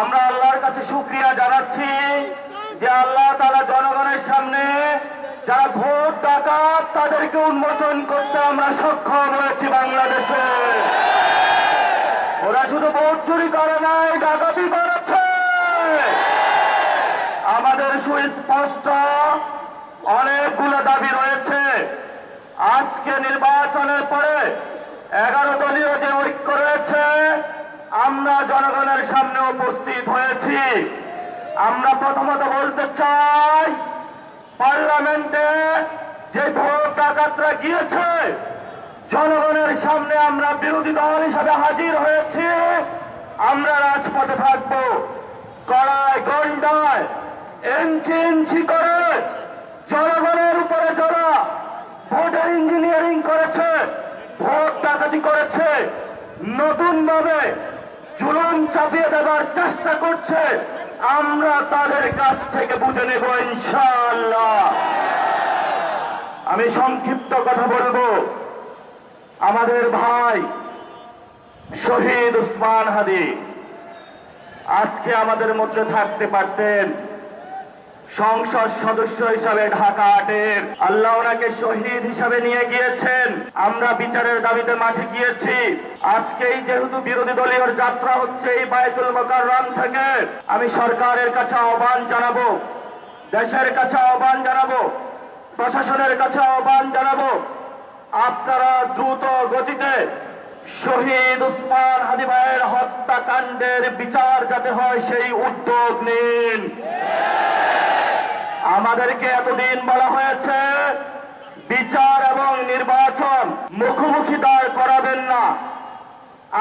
আমরা আল্লাহর কাছে শুকরিয়া জানাচ্ছি যে আল্লাহ তাআলা জনগণের সামনে যারা ভোট ডাকাত তাদেরকে উন্মোচন করতে আমরা সক্ষম হয়েছি। বাংলাদেশে ওরা শুধু ভোট চুরি করে নাই, ডাকাতি করেছে। আমাদের সুস্পষ্ট অনেকগুলো দাবি রয়েছে। আজকে নির্বাচনের পরে 11 দলীয় যে ঐক্য রয়েছে, আমরা জনগণের সামনে উপস্থিত হয়েছি। আমরা প্রথমত বলতে চাই, পার্লামেন্টে যে ভোট ডাকাতরা গিয়েছে, জনগণের সামনে আমরা বিরোধী দল হিসাবে হাজির হয়েছি। আমরা রাজপথে থাকব। কড়ায় গন্ডায় ইঞ্চি ইঞ্চি করে জনগণের উপরে যারা ভোটার ইঞ্জিনিয়ারিং করেছে, ভোট ডাকাতি করেছে, নতুন ভাবে জুলুম চাপিয়ে দেওয়ার চেষ্টা করছে, আমরা তাদের কাছ থেকে বুঝে নেব ইনশাআল্লাহ। আমি সংক্ষিপ্ত কথা বলবো। আমাদের ভাই শহীদ উসমান হাদী আজকে আমাদের মধ্যে থাকতে পারতেন। সংসদ সদস্য হিসাবে ঢাকা 8-এর আল্লাহ ওনাকে শহীদ হিসাবে নিয়ে গিয়েছেন। আমরা বিচারের দাবিতে মাঠে গিয়েছি। আজকেই যেহেতু বিরোধী দলীয় যাত্রা হচ্ছে এই বায়তুল মুকাররম থেকে, আমি সরকারের কাছে আহ্বান জানাবো, দেশের কাছে আহ্বান জানাবো, প্রশাসনের কাছে আহ্বান জানাবো, আপনারা দ্রুত গতিতে শহীদ উসমান হাদী ভাইয়ের হত্যাকাণ্ডের বিচার যাতে হয় সেই উদ্যোগ নিন। আমাদেরকে এতদিন বলা হয়েছে বিচার এবং নির্বাচন মুখোমুখি দাঁড় করাবেন না।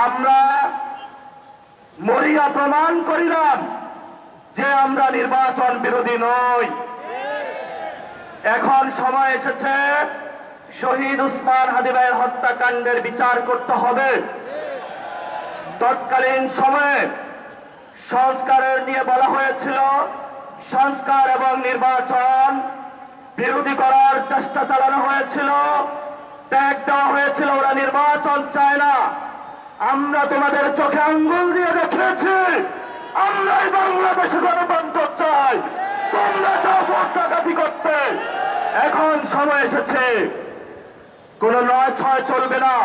আমরা মরিয়া প্রমাণ করিলাম যে আমরা নির্বাচন বিরোধী নই। এখন সময় এসেছে শহীদ উসমান হাদী ভাইয়ের হত্যাকাণ্ডের বিচার করতে হবে। তৎকালীন সময়ে সংস্কারের নিয়ে বলা হয়েছিল, সংস্কার এবং নির্বাচন বিরোধী করার চেষ্টা চালানো হয়েছিল, ট্যাগ দেওয়া হয়েছিল, ওরা নির্বাচন চায় না। আমরা তোমাদের চোখে আঙ্গুল দিয়ে দেখিয়েছি আমরাই বাংলাদেশে গণতন্ত্র চাই, তোমরা চাও ভোট ডাকাতি করতে। এখন সময় এসেছে, কোন 9-6 চলবে না।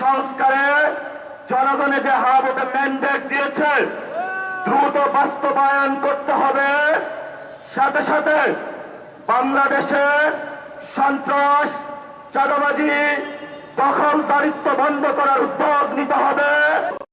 সংস্কারে জনগণে যে হাবতে ম্যান্ডেট দিয়েছে দ্রুত বাস্তবায়ন করতে হবে। সাথে সাথে বাংলাদেশে সন্ত্রাস, চাঁদাবাজি, দখলদারিত্ব বন্ধ করার উদ্যোগ নিতে হবে।